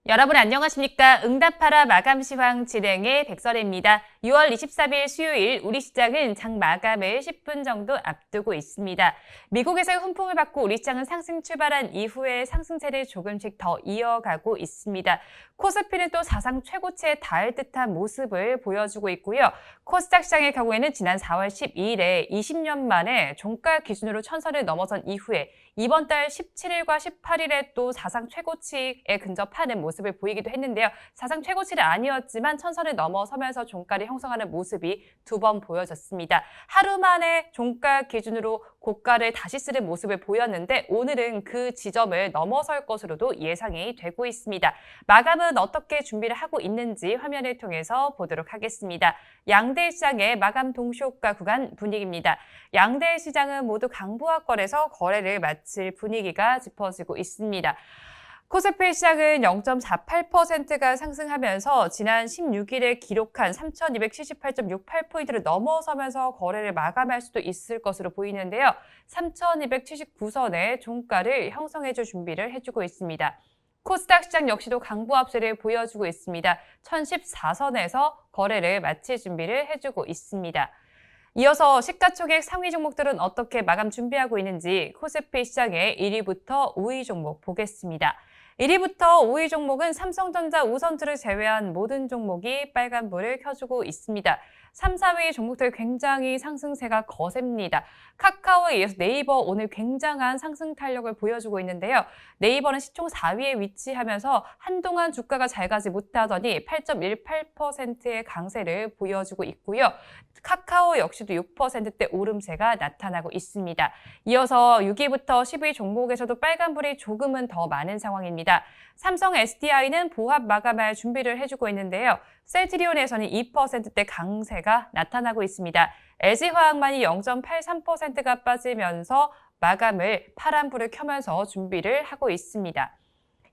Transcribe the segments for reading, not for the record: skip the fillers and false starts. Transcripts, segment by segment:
여러분 안녕하십니까? 응답하라 마감 시황 진행의 백설혜입니다. 6월 24일 수요일 우리 시장은 장 마감을 10분 정도 앞두고 있습니다. 미국에서의 훈풍을 받고 우리 시장은 상승 출발한 이후에 상승세를 조금씩 더 이어가고 있습니다. 코스피는 또 사상 최고치에 닿을 듯한 모습을 보여주고 있고요. 코스닥 시장의 경우에는 지난 4월 12일에 20년 만에 종가 기준으로 1000선을 넘어선 이후에 이번 달 17일과 18일에 또 사상 최고치에 근접하는 모습을 보이기도 했는데요. 사상 최고치는 아니었지만 1000선을 넘어서면서 종가를 형성하는 모습이 두 번 보여졌습니다. 하루 만에 종가 기준으로 고가를 다시 쓰는 모습을 보였는데 오늘은 그 지점을 넘어설 것으로도 예상이 되고 있습니다. 마감은 어떻게 준비를 하고 있는지 화면을 통해서 보도록 하겠습니다. 양대 시장의 마감 동시효과 구간 분위기입니다. 양대 시장은 모두 강보합권에서 거래를 마칠 분위기가 짚어지고 있습니다. 코스피 시장은 0.48%가 상승하면서 지난 16일에 기록한 3,278.68포인트를 넘어서면서 거래를 마감할 수도 있을 것으로 보이는데요. 3,279선의 종가를 형성해줄 준비를 해주고 있습니다. 코스닥 시장 역시도 강보합세를 보여주고 있습니다. 1,014선에서 거래를 마칠 준비를 해주고 있습니다. 이어서 시가총액 상위 종목들은 어떻게 마감 준비하고 있는지 코스피 시장의 1위부터 5위 종목 보겠습니다. 1위부터 5위 종목은 삼성전자, 우선주를 제외한 모든 종목이 빨간불을 켜주고 있습니다. 3, 4위 종목들 굉장히 상승세가 거셉니다. 카카오에 이어서 네이버 오늘 굉장한 상승 탄력을 보여주고 있는데요. 네이버는 시총 4위에 위치하면서 한동안 주가가 잘 가지 못하더니 8.18%의 강세를 보여주고 있고요. 카카오 역시도 6%대 오름세가 나타나고 있습니다. 이어서 6위부터 10위 종목에서도 빨간불이 조금은 더 많은 상황입니다. 삼성 SDI는 보합 마감할 준비를 해주고 있는데요. 셀트리온에서는 2%대 강세가 나타나고 있습니다. LG화학만이 0.83%가 빠지면서 마감을 파란불을 켜면서 준비를 하고 있습니다.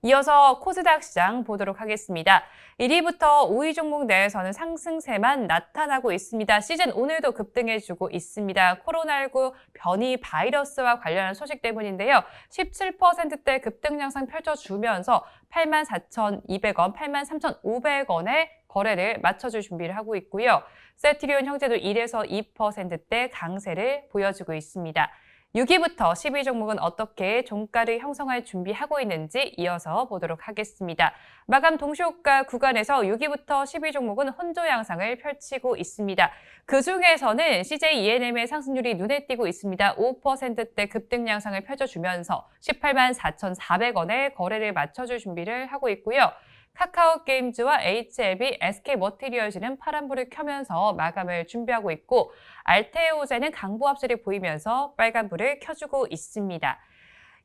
이어서 코스닥 시장 보도록 하겠습니다. 1위부터 5위 종목 내에서는 상승세만 나타나고 있습니다. 시즌 오늘도 급등해주고 있습니다. 코로나19 변이 바이러스와 관련한 소식 때문인데요. 17%대 급등 양상 펼쳐주면서 84,200원, 83,500원에 거래를 맞춰줄 준비를 하고 있고요. 셀트리온 형제도 1에서 2%대 강세를 보여주고 있습니다. 6위부터 10위 종목은 어떻게 종가를 형성할 준비하고 있는지 이어서 보도록 하겠습니다. 마감 동시효과 구간에서 6위부터 10위 종목은 혼조 양상을 펼치고 있습니다. 그중에서는 CJ ENM의 상승률이 눈에 띄고 있습니다. 5%대 급등 양상을 펼쳐주면서 184,400원에 거래를 맞춰줄 준비를 하고 있고요. 카카오게임즈와 HLB, SK머티리얼즈는 파란불을 켜면서 마감을 준비하고 있고 알테오제는 강보합세를 보이면서 빨간불을 켜주고 있습니다.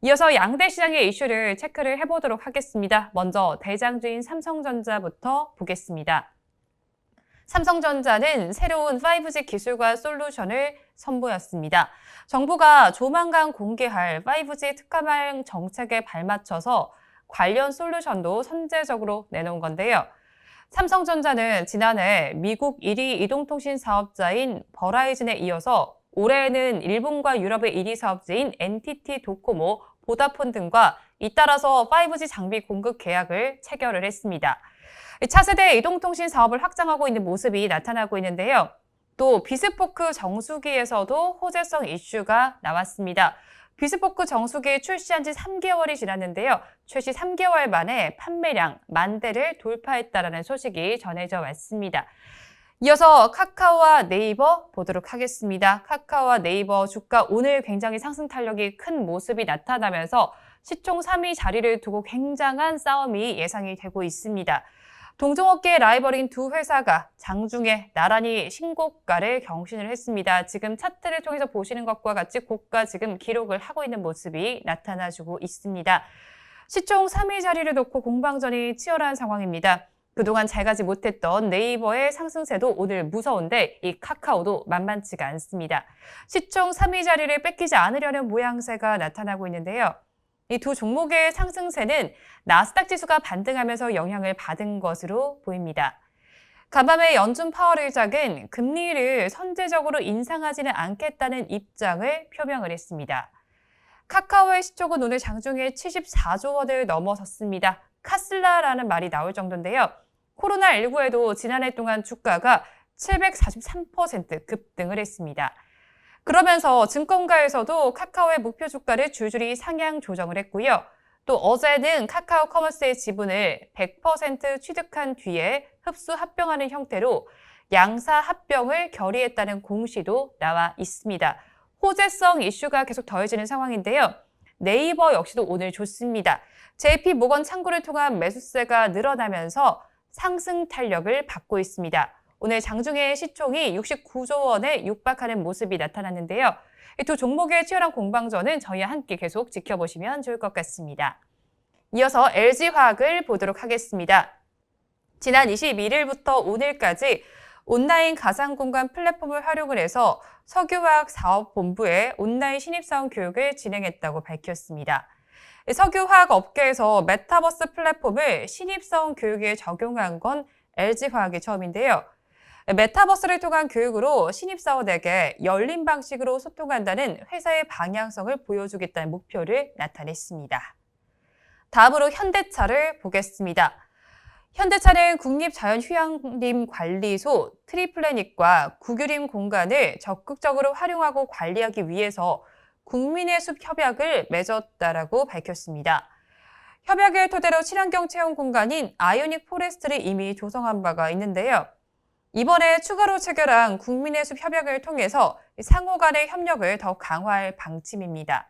이어서 양대 시장의 이슈를 체크를 해보도록 하겠습니다. 먼저 대장주인 삼성전자부터 보겠습니다. 삼성전자는 새로운 5G 기술과 솔루션을 선보였습니다. 정부가 조만간 공개할 5G 특화망 정책에 발맞춰서 관련 솔루션도 선제적으로 내놓은 건데요. 삼성전자는 지난해 미국 1위 이동통신 사업자인 버라이즌에 이어서 올해에는 일본과 유럽의 1위 사업자인 NTT 도코모, 보다폰 등과 잇따라서 5G 장비 공급 계약을 체결을 했습니다. 차세대 이동통신 사업을 확장하고 있는 모습이 나타나고 있는데요. 또 비스포크 정수기에서도 호재성 이슈가 나왔습니다. 비스포크 정수기 출시한 지 3개월이 지났는데요. 출시 3개월 만에 판매량 10,000대를 돌파했다는 소식이 전해져 왔습니다. 이어서 카카오와 네이버 보도록 하겠습니다. 카카오와 네이버 주가 오늘 굉장히 상승 탄력이 큰 모습이 나타나면서 시총 3위 자리를 두고 굉장한 싸움이 예상이 되고 있습니다. 동종업계 라이벌인 두 회사가 장중에 나란히 신고가를 경신을 했습니다. 지금 차트를 통해서 보시는 것과 같이 고가 지금 기록을 하고 있는 모습이 나타나주고 있습니다. 시총 3위 자리를 놓고 공방전이 치열한 상황입니다. 그동안 잘 가지 못했던 네이버의 상승세도 오늘 무서운데 이 카카오도 만만치가 않습니다. 시총 3위 자리를 뺏기지 않으려는 모양새가 나타나고 있는데요. 이 두 종목의 상승세는 나스닥 지수가 반등하면서 영향을 받은 것으로 보입니다. 간밤에 연준 파월 의장은 금리를 선제적으로 인상하지는 않겠다는 입장을 표명을 했습니다. 카카오의 시총은 오늘 장중에 74조 원을 넘어섰습니다. 카슬라라는 말이 나올 정도인데요. 코로나19에도 지난해 동안 주가가 743% 급등을 했습니다. 그러면서 증권가에서도 카카오의 목표 주가를 줄줄이 상향 조정을 했고요. 또 어제는 카카오 커머스의 지분을 100% 취득한 뒤에 흡수 합병하는 형태로 양사 합병을 결의했다는 공시도 나와 있습니다. 호재성 이슈가 계속 더해지는 상황인데요. 네이버 역시도 오늘 좋습니다. JP모건 창구를 통한 매수세가 늘어나면서 상승 탄력을 받고 있습니다. 오늘 장중에 시총이 69조 원에 육박하는 모습이 나타났는데요. 이 두 종목의 치열한 공방전은 저희와 함께 계속 지켜보시면 좋을 것 같습니다. 이어서 LG화학을 보도록 하겠습니다. 지난 21일부터 오늘까지 온라인 가상공간 플랫폼을 활용을 해서 석유화학 사업본부에 온라인 신입사원 교육을 진행했다고 밝혔습니다. 석유화학 업계에서 메타버스 플랫폼을 신입사원 교육에 적용한 건 LG화학이 처음인데요. 메타버스를 통한 교육으로 신입사원에게 열린 방식으로 소통한다는 회사의 방향성을 보여주겠다는 목표를 나타냈습니다. 다음으로 현대차를 보겠습니다. 현대차는 국립자연휴양림관리소 트리플래닛과 국유림 공간을 적극적으로 활용하고 관리하기 위해서 국민의 숲 협약을 맺었다라고 밝혔습니다. 협약을 토대로 친환경 체험 공간인 아이오닉 포레스트를 이미 조성한 바가 있는데요. 이번에 추가로 체결한 국민의 숲 협약을 통해서 상호 간의 협력을 더 강화할 방침입니다.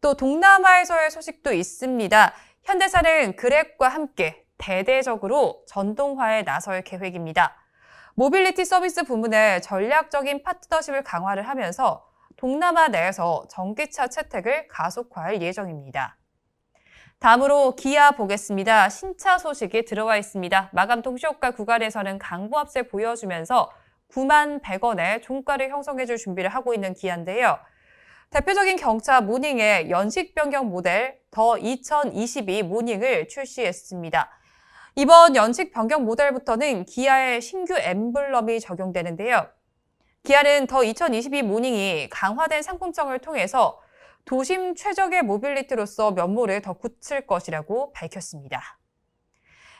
또 동남아에서의 소식도 있습니다. 현대차는 그랩과 함께 대대적으로 전동화에 나설 계획입니다. 모빌리티 서비스 부문의 전략적인 파트너십을 강화를 하면서 동남아 내에서 전기차 채택을 가속화할 예정입니다. 다음으로 기아 보겠습니다. 신차 소식이 들어와 있습니다. 마감 동시효과 구간에서는 강보합세 보여주면서 9만 100원의 종가를 형성해줄 준비를 하고 있는 기아인데요. 대표적인 경차 모닝의 연식 변경 모델 더 2022 모닝을 출시했습니다. 이번 연식 변경 모델부터는 기아의 신규 엠블럼이 적용되는데요. 기아는 더 2022 모닝이 강화된 상품성을 통해서 도심 최적의 모빌리티로서 면모를 더 굳힐 것이라고 밝혔습니다.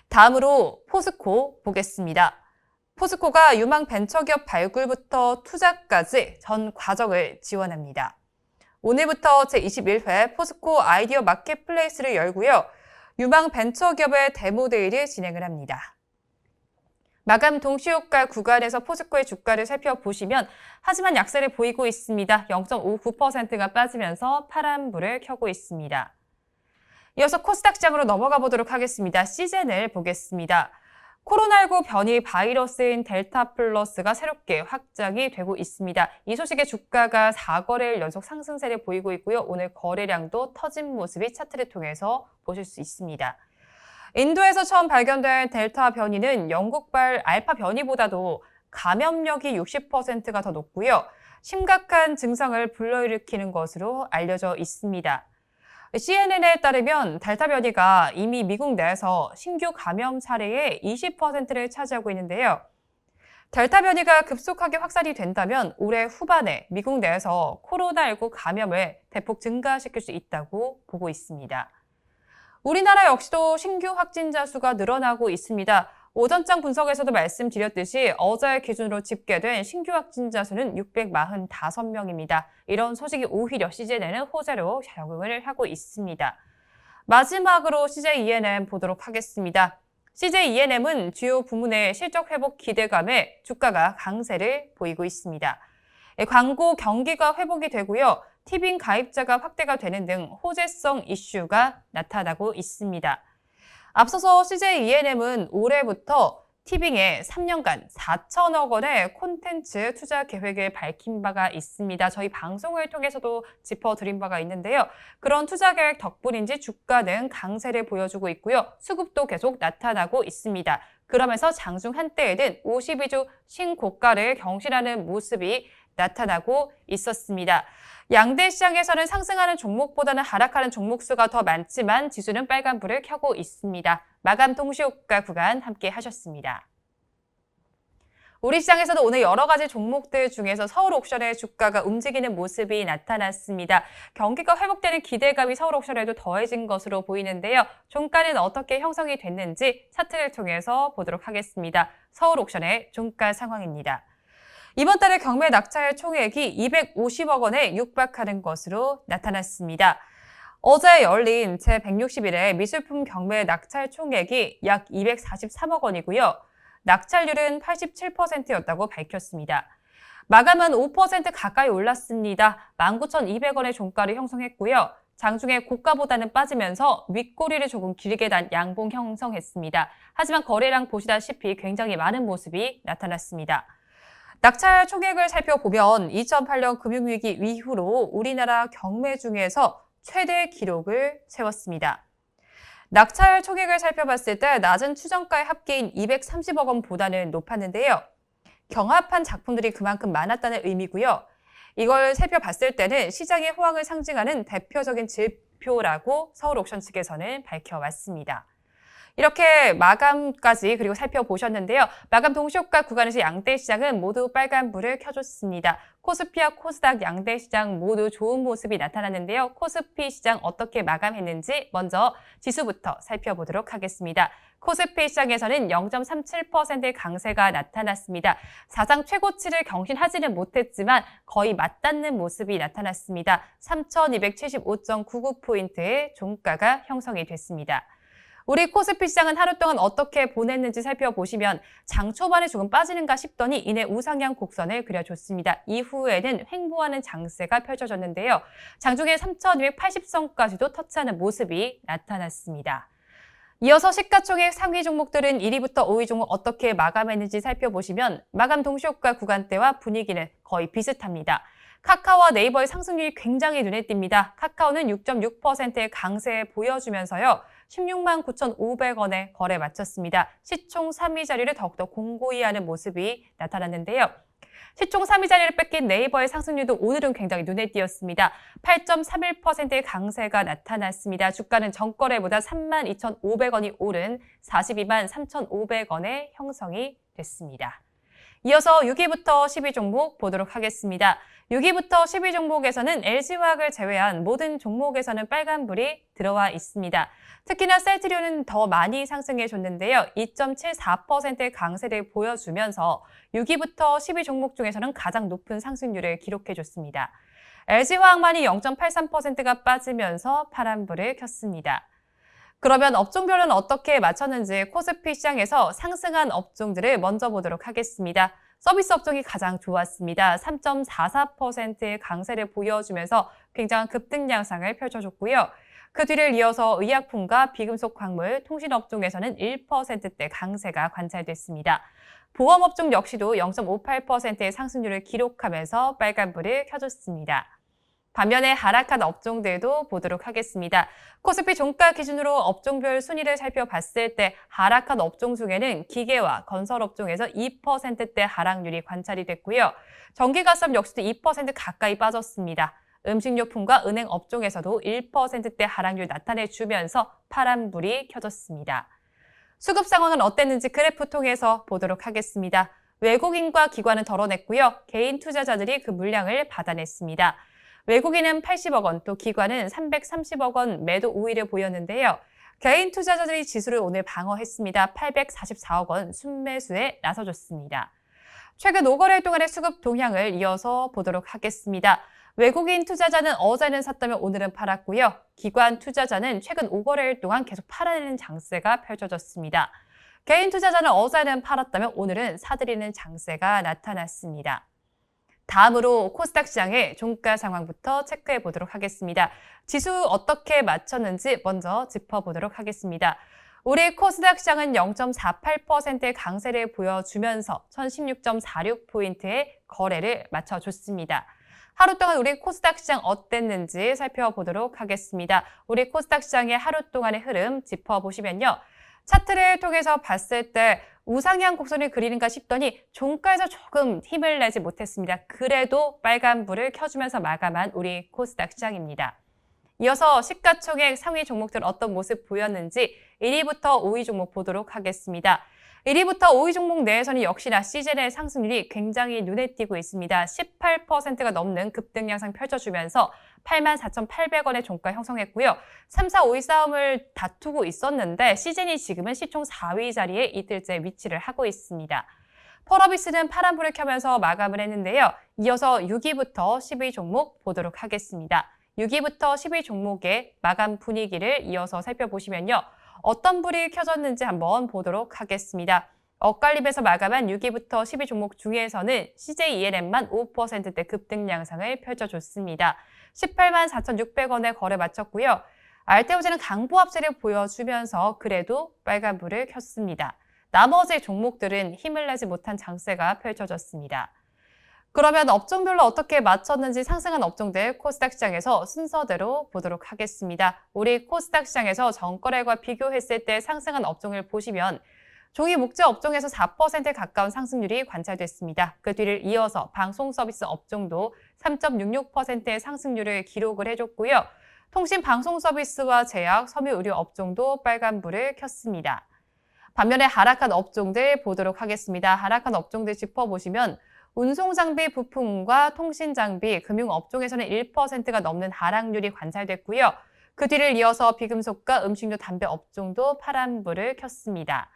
다음으로 포스코 보겠습니다. 포스코가 유망 벤처기업 발굴부터 투자까지 전 과정을 지원합니다. 오늘부터 제21회 포스코 아이디어 마켓플레이스를 열고요. 유망 벤처기업의 데모데이를 진행을 합니다. 마감 동시효과 구간에서 포스코의 주가를 살펴보시면 하지만 약세를 보이고 있습니다. 0.59%가 빠지면서 파란불을 켜고 있습니다. 이어서 코스닥 시장으로 넘어가 보도록 하겠습니다. 시젠을 보겠습니다. 코로나19 변이 바이러스인 델타 플러스가 새롭게 확장이 되고 있습니다. 이 소식에 주가가 4거래일 연속 상승세를 보이고 있고요. 오늘 거래량도 터진 모습이 차트를 통해서 보실 수 있습니다. 인도에서 처음 발견된 델타 변이는 영국발 알파 변이보다도 감염력이 60%가 더 높고요. 심각한 증상을 불러일으키는 것으로 알려져 있습니다. CNN에 따르면 델타 변이가 이미 미국 내에서 신규 감염 사례의 20%를 차지하고 있는데요. 델타 변이가 급속하게 확산이 된다면 올해 후반에 미국 내에서 코로나19 감염을 대폭 증가시킬 수 있다고 보고 있습니다. 우리나라 역시도 신규 확진자 수가 늘어나고 있습니다. 오전장 분석에서도 말씀드렸듯이 어제 기준으로 집계된 신규 확진자 수는 645명입니다. 이런 소식이 오히려 CJENM은 호재로 작용을 하고 있습니다. 마지막으로 CJENM 보도록 하겠습니다. CJENM은 주요 부문의 실적 회복 기대감에 주가가 강세를 보이고 있습니다. 광고 경기가 회복이 되고요. 티빙 가입자가 확대가 되는 등 호재성 이슈가 나타나고 있습니다. 앞서서 CJENM은 올해부터 티빙에 3년간 4천억 원의 콘텐츠 투자 계획을 밝힌 바가 있습니다. 저희 방송을 통해서도 짚어드린 바가 있는데요. 그런 투자 계획 덕분인지 주가는 강세를 보여주고 있고요. 수급도 계속 나타나고 있습니다. 그러면서 장중 한때에는 52주 신고가를 경신하는 모습이 나타나고 있었습니다. 양대 시장에서는 상승하는 종목보다는 하락하는 종목 수가 더 많지만 지수는 빨간불을 켜고 있습니다. 마감 동시효과 구간 함께 하셨습니다. 우리 시장에서도 오늘 여러 가지 종목들 중에서 서울옥션의 주가가 움직이는 모습이 나타났습니다. 경기가 회복되는 기대감이 서울옥션에도 더해진 것으로 보이는데요. 종가는 어떻게 형성이 됐는지 차트를 통해서 보도록 하겠습니다. 서울옥션의 종가 상황입니다. 이번 달에 경매 낙찰 총액이 250억 원에 육박하는 것으로 나타났습니다. 어제 열린 제160일에 미술품 경매 낙찰 총액이 약 243억 원이고요. 낙찰률은 87%였다고 밝혔습니다. 마감은 5% 가까이 올랐습니다. 19,200원의 종가를 형성했고요. 장중에 고가보다는 빠지면서 윗꼬리를 조금 길게 단 양봉 형성했습니다. 하지만 거래량 보시다시피 굉장히 많은 모습이 나타났습니다. 낙찰 총액을 살펴보면 2008년 금융위기 이후로 우리나라 경매 중에서 최대 기록을 세웠습니다. 낙찰 총액을 살펴봤을 때 낮은 추정가의 합계인 230억 원보다는 높았는데요. 경합한 작품들이 그만큼 많았다는 의미고요. 이걸 살펴봤을 때는 시장의 호황을 상징하는 대표적인 지표라고 서울옥션 측에서는 밝혀왔습니다. 이렇게 마감까지 그리고 살펴보셨는데요. 마감 동시효과 구간에서 양대 시장은 모두 빨간불을 켜줬습니다. 코스피와 코스닥 양대 시장 모두 좋은 모습이 나타났는데요. 코스피 시장 어떻게 마감했는지 먼저 지수부터 살펴보도록 하겠습니다. 코스피 시장에서는 0.37%의 강세가 나타났습니다. 사상 최고치를 경신하지는 못했지만 거의 맞닿는 모습이 나타났습니다. 3,275.99포인트의 종가가 형성이 됐습니다. 우리 코스피 시장은 하루 동안 어떻게 보냈는지 살펴보시면 장 초반에 조금 빠지는가 싶더니 이내 우상향 곡선을 그려줬습니다. 이후에는 횡보하는 장세가 펼쳐졌는데요. 장중에 3,280선까지도 터치하는 모습이 나타났습니다. 이어서 시가총액 상위 종목들은 1위부터 5위 종목 어떻게 마감했는지 살펴보시면 마감 동시효과 구간대와 분위기는 거의 비슷합니다. 카카오와 네이버의 상승률이 굉장히 눈에 띕니다. 카카오는 6.6%의 강세 보여주면서요. 16만 9,500원에 거래 마쳤습니다. 시총 3위 자리를 더욱더 공고히 하는 모습이 나타났는데요. 시총 3위 자리를 뺏긴 네이버의 상승률도 오늘은 굉장히 눈에 띄었습니다. 8.31%의 강세가 나타났습니다. 주가는 전거래보다 32,500원이 오른 42만 3,500원에 형성이 됐습니다. 이어서 6위부터 10위 종목 보도록 하겠습니다. 6위부터 10위 종목에서는 LG화학을 제외한 모든 종목에서는 빨간불이 들어와 있습니다. 특히나 셀트리온은 더 많이 상승해줬는데요. 2.74%의 강세를 보여주면서 6위부터 10위 종목 중에서는 가장 높은 상승률을 기록해줬습니다. LG화학만이 0.83%가 빠지면서 파란불을 켰습니다. 그러면 업종별로는 어떻게 맞췄는지 코스피 시장에서 상승한 업종들을 먼저 보도록 하겠습니다. 서비스 업종이 가장 좋았습니다. 3.44%의 강세를 보여주면서 굉장한 급등 양상을 펼쳐줬고요. 그 뒤를 이어서 의약품과 비금속 광물, 통신업종에서는 1%대 강세가 관찰됐습니다. 보험업종 역시도 0.58%의 상승률을 기록하면서 빨간불을 켜줬습니다. 반면에 하락한 업종들도 보도록 하겠습니다. 코스피 종가 기준으로 업종별 순위를 살펴봤을 때 하락한 업종 중에는 기계와 건설업종에서 2%대 하락률이 관찰이 됐고요. 전기가스업 역시도 2% 가까이 빠졌습니다. 음식료품과 은행 업종에서도 1%대 하락률 나타내주면서 파란불이 켜졌습니다. 수급 상황은 어땠는지 그래프 통해서 보도록 하겠습니다. 외국인과 기관은 덜어냈고요. 개인 투자자들이 그 물량을 받아냈습니다. 외국인은 80억 원, 또 기관은 330억 원 매도 우위를 보였는데요. 개인 투자자들이 지수를 오늘 방어했습니다. 844억 원 순매수에 나서줬습니다. 최근 5거래일 동안의 수급 동향을 이어서 보도록 하겠습니다. 외국인 투자자는 어제는 샀다면 오늘은 팔았고요. 기관 투자자는 최근 5거래일 동안 계속 팔아내는 장세가 펼쳐졌습니다. 개인 투자자는 어제는 팔았다면 오늘은 사들이는 장세가 나타났습니다. 다음으로 코스닥 시장의 종가 상황부터 체크해 보도록 하겠습니다. 지수 어떻게 맞췄는지 먼저 짚어보도록 하겠습니다. 우리 코스닥 시장은 0.48%의 강세를 보여주면서 1016.46포인트의 거래를 마쳐줬습니다. 하루 동안 우리 코스닥 시장 어땠는지 살펴보도록 하겠습니다. 우리 코스닥 시장의 하루 동안의 흐름 짚어보시면요. 차트를 통해서 봤을 때 우상향 곡선을 그리는가 싶더니 종가에서 조금 힘을 내지 못했습니다. 그래도 빨간불을 켜주면서 마감한 우리 코스닥 시장입니다. 이어서 시가총액 상위 종목들 어떤 모습 보였는지 1위부터 5위 종목 보도록 하겠습니다. 1위부터 5위 종목 내에서는 역시나 시즌의 상승률이 굉장히 눈에 띄고 있습니다. 18%가 넘는 급등 양상 펼쳐주면서 84,800원의 종가 형성했고요. 3, 4, 5위 싸움을 다투고 있었는데 시즌이 지금은 시총 4위 자리에 이틀째 위치를 하고 있습니다. 펄어비스는 파란불을 켜면서 마감을 했는데요. 이어서 6위부터 10위 종목 보도록 하겠습니다. 6위부터 10위 종목의 마감 분위기를 이어서 살펴보시면요. 어떤 불이 켜졌는지 한번 보도록 하겠습니다. 엇갈림에서 마감한 6위부터 10위 종목 중에서는 CJ-ENM만 5%대 급등 양상을 펼쳐줬습니다. 18만 4,600원에 거래 마쳤고요. 알테오제는 강보합세를 보여주면서 그래도 빨간불을 켰습니다. 나머지 종목들은 힘을 내지 못한 장세가 펼쳐졌습니다. 그러면 업종별로 어떻게 맞췄는지 상승한 업종들 코스닥 시장에서 순서대로 보도록 하겠습니다. 우리 코스닥 시장에서 전거래과 비교했을 때 상승한 업종을 보시면 종이 목재 업종에서 4% 가까운 상승률이 관찰됐습니다. 그 뒤를 이어서 방송 서비스 업종도 3.66%의 상승률을 기록을 해줬고요. 통신 방송 서비스와 제약, 섬유 의료 업종도 빨간불을 켰습니다. 반면에 하락한 업종들 보도록 하겠습니다. 하락한 업종들 짚어보시면 운송장비, 부품과 통신장비, 금융업종에서는 1%가 넘는 하락률이 관찰됐고요. 그 뒤를 이어서 비금속과 음식료, 담배 업종도 파란불을 켰습니다.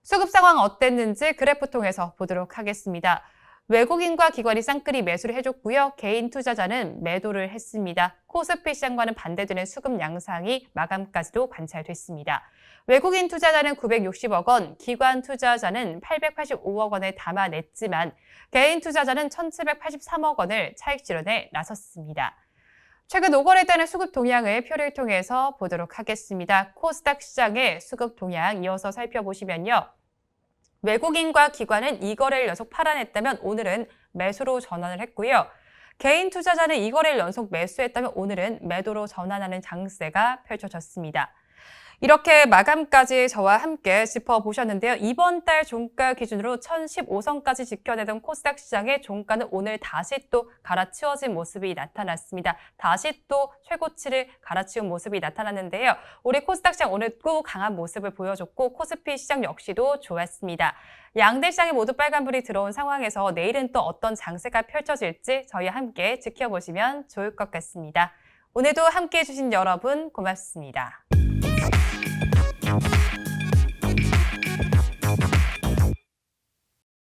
수급 상황 어땠는지 그래프 통해서 보도록 하겠습니다. 외국인과 기관이 쌍끌이 매수를 해줬고요. 개인 투자자는 매도를 했습니다. 코스피 시장과는 반대되는 수급 양상이 마감까지도 관찰됐습니다. 외국인 투자자는 960억 원, 기관 투자자는 885억 원을 담아냈지만 개인 투자자는 1,783억 원을 차익 실현에 나섰습니다. 최근 5거래 때는 수급 동향을 표를 통해서 보도록 하겠습니다. 코스닥 시장의 수급 동향 이어서 살펴보시면요. 외국인과 기관은 2거래를 연속 팔아냈다면 오늘은 매수로 전환을 했고요. 개인 투자자는 2거래를 연속 매수했다면 오늘은 매도로 전환하는 장세가 펼쳐졌습니다. 이렇게 마감까지 저와 함께 짚어보셨는데요. 이번 달 종가 기준으로 1015선까지 지켜내던 코스닥 시장의 종가는 오늘 다시 또 갈아치워진 모습이 나타났습니다. 다시 또 최고치를 갈아치운 모습이 나타났는데요. 우리 코스닥 시장 오늘 또 강한 모습을 보여줬고 코스피 시장 역시도 좋았습니다. 양대 시장에 모두 빨간불이 들어온 상황에서 내일은 또 어떤 장세가 펼쳐질지 저희와 함께 지켜보시면 좋을 것 같습니다. 오늘도 함께해 주신 여러분 고맙습니다.